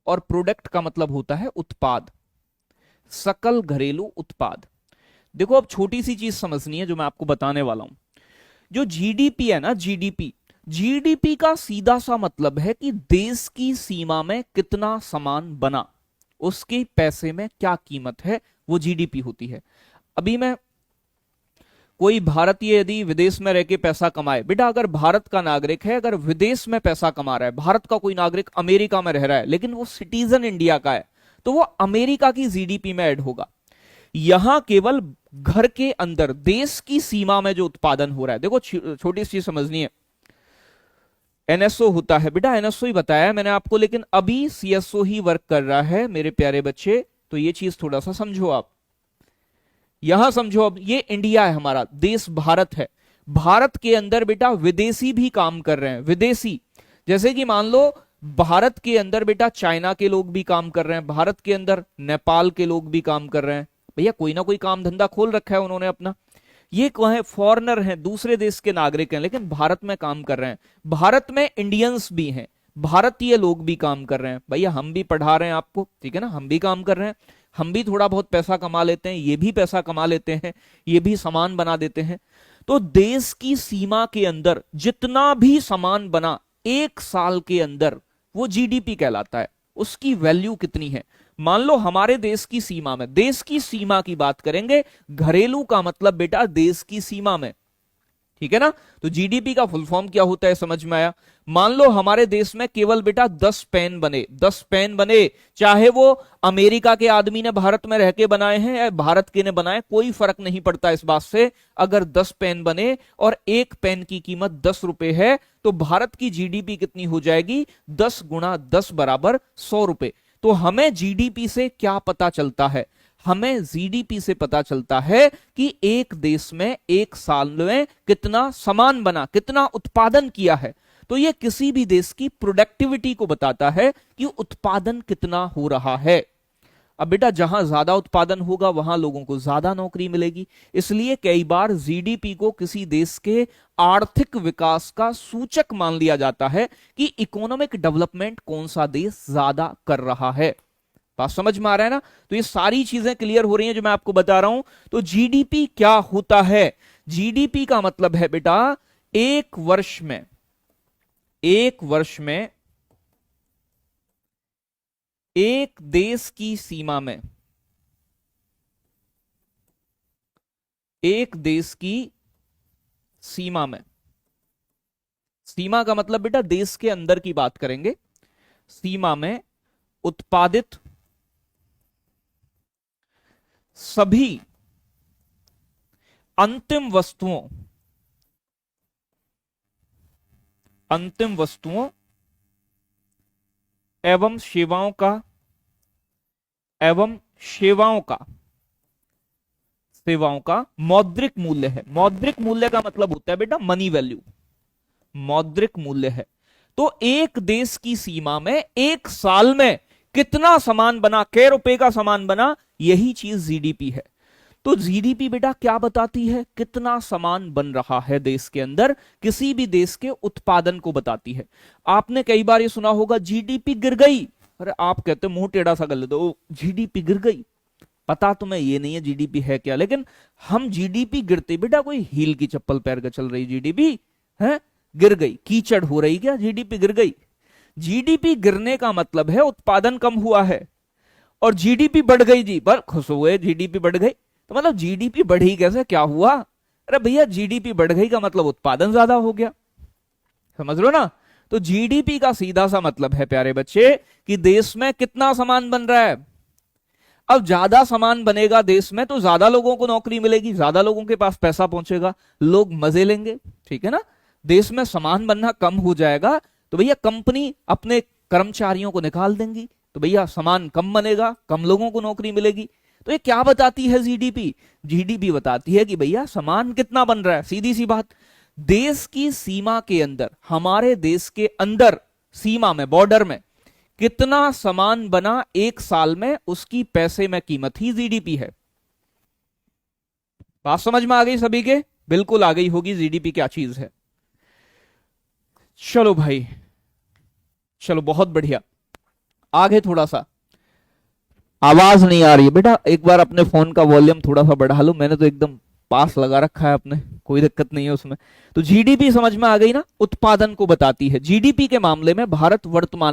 और प्रोडक्ट का मतलब होता है उत्पाद, सकल घरेलू उत्पाद। देखो अब छोटी सी चीज समझनी है जो मैं आपको बताने वाला हूं। जो जीडीपी है ना, जीडीपी, जीडीपी का सीधा सा मतलब है कि देश की सीमा में कितना सामान बना, उसके पैसे में क्या कीमत है, वो जीडीपी होती है। अभी मैं, कोई भारतीय यदि विदेश में रह के पैसा कमाए, बेटा अगर भारत का नागरिक है, अगर विदेश में पैसा कमा रहा है, भारत का कोई नागरिक अमेरिका में रह रहा है लेकिन वो सिटीजन इंडिया का है, तो वो अमेरिका की जीडीपी में ऐड होगा। यहां केवल घर के अंदर देश की सीमा में जो उत्पादन हो रहा है, देखो छोटी सी चीज समझनी है। एनएसओ होता है बेटा, एनएसओ ही बताया मैंने आपको, लेकिन अभी सीएसओ ही वर्क कर रहा है मेरे प्यारे बच्चे, तो ये चीज थोड़ा सा समझो आप। यहां समझो, अब ये इंडिया है, हमारा देश भारत है। भारत के अंदर बेटा विदेशी भी काम कर रहे हैं, विदेशी। जैसे कि मान लो भारत के अंदर बेटा चाइना के लोग भी काम कर रहे हैं, भारत के अंदर नेपाल के लोग भी काम कर रहे हैं। भैया कोई ना कोई काम धंधा खोल रखा है उन्होंने अपना। ये कौन फॉरेनर हैं, दूसरे देश के नागरिक हैं, लेकिन भारत में काम कर रहे हैं। भारत में इंडियंस भी हैं, भारतीय लोग भी काम कर रहे हैं। भैया हम भी पढ़ा रहे हैं आपको, ठीक है ना, हम भी काम कर रहे हैं, हम भी थोड़ा बहुत पैसा कमा लेते हैं, ये भी पैसा कमा लेते हैं, ये भी सामान बना देते हैं। तो देश की सीमा के अंदर जितना भी सामान बना एक साल के अंदर, वो जीडीपी कहलाता है। उसकी वैल्यू कितनी है। मान लो हमारे देश की सीमा में, देश की सीमा की बात करेंगे, घरेलू का मतलब बेटा देश की सीमा में, ठीक है ना। तो जीडीपी का फुल फॉर्म क्या होता है समझ में आया। मान लो हमारे देश में केवल बेटा 10 पेन बने, 10 पेन बने, चाहे वो अमेरिका के आदमी ने भारत में रह के बनाए हैं या भारत के ने बनाए, कोई फर्क नहीं पड़ता इस बात से। अगर 10 पेन बने और एक पेन की कीमत 10 रुपए है, तो भारत की जीडीपी कितनी हो जाएगी, 10 गुणा 10 बराबर 100 रुपए। तो हमें जीडीपी से क्या पता चलता है, हमें जीडीपी से पता चलता है कि एक देश में एक साल में कितना सामान बना, कितना उत्पादन किया है। तो यह किसी भी देश की प्रोडक्टिविटी को बताता है कि उत्पादन कितना हो रहा है। अब बेटा जहां ज्यादा उत्पादन होगा वहां लोगों को ज्यादा नौकरी मिलेगी। इसलिए कई बार जीडीपी को किसी देश के आर्थिक विकास का सूचक मान लिया जाता है कि इकोनॉमिक डेवलपमेंट कौन सा देश ज्यादा कर रहा है। बात समझ में आ रहा है ना। तो ये सारी चीजें क्लियर हो रही हैं जो मैं आपको बता रहा हूं। तो जीडीपी क्या होता है, जीडीपी का मतलब है बेटा एक वर्ष में, एक वर्ष में एक देश की सीमा में, एक देश की सीमा में, सीमा का मतलब बेटा देश के अंदर की बात करेंगे, सीमा में उत्पादित सभी अंतिम वस्तुओं, अंतिम वस्तुओं एवं सेवाओं का, एवं सेवाओं का, सेवाओं का मौद्रिक मूल्य है। मौद्रिक मूल्य का मतलब होता है बेटा मनी वैल्यू, मौद्रिक मूल्य है। तो एक देश की सीमा में एक साल में कितना सामान बना, कै रुपए का सामान बना, यही चीज जीडीपी है। तो जीडीपी बेटा क्या बताती है, कितना सामान बन रहा है देश के अंदर, किसी भी देश के उत्पादन को बताती है। आपने कई बार ये सुना होगा जीडीपी गिर गई, अरे आप कहते मुंह टेढ़ा सा कर लेते हो, जीडीपी गिर गई। पता तुम्हें ये नहीं है जीडीपी है क्या, लेकिन हम जीडीपी गिरते, बेटा कोई हील की चप्पल पैर के चल रही जीडीपी है, गिर गई, कीचड़ हो रही क्या, जीडीपी गिर गई। जीडीपी गिरने का मतलब है उत्पादन कम हुआ है। और जीडीपी बढ़ गई जी, पर खुश हुए जीडीपी बढ़ गई, तो मतलब जीडीपी बढ़ी कैसे, क्या हुआ। अरे भैया जीडीपी बढ़ गई का मतलब उत्पादन ज्यादा हो गया, समझ लो ना। तो जीडीपी का सीधा सा मतलब है प्यारे बच्चे कि देश में कितना सामान बन रहा है। अब ज्यादा सामान बनेगा देश में तो ज्यादा लोगों को नौकरी मिलेगी, ज्यादा लोगों के पास पैसा पहुंचेगा, लोग मजे लेंगे, ठीक है ना। देश में सामान बनना कम हो जाएगा तो भैया कंपनी अपने कर्मचारियों को निकाल देंगी, तो भैया सामान कम बनेगा, कम लोगों को नौकरी मिलेगी। तो ये क्या बताती है जीडीपी, जीडीपी बताती है कि भैया सामान कितना बन रहा है। सीधी सी बात, देश की सीमा के अंदर, हमारे देश के अंदर सीमा में, बॉर्डर में कितना सामान बना एक साल में, उसकी पैसे में कीमत ही जीडीपी है। बात समझ में आ गई सभी के, बिल्कुल आ गई होगी जीडीपी क्या चीज है। चलो भाई, चलो बहुत बढ़िया। आगे थोड़ा सा, आवाज नहीं आ रही है बेटा, एक बार अपने फोन का वॉल्यूम थोड़ा सा बढ़ा लो, मैंने तो एकदम पास लगा रखा है अपने, कोई दिक्कत नहीं है उसमें। तो जीडीपी समझ में आ गई ना, उत्पादन को बताती है। जीडीपी के मामले में भारत वर्तमान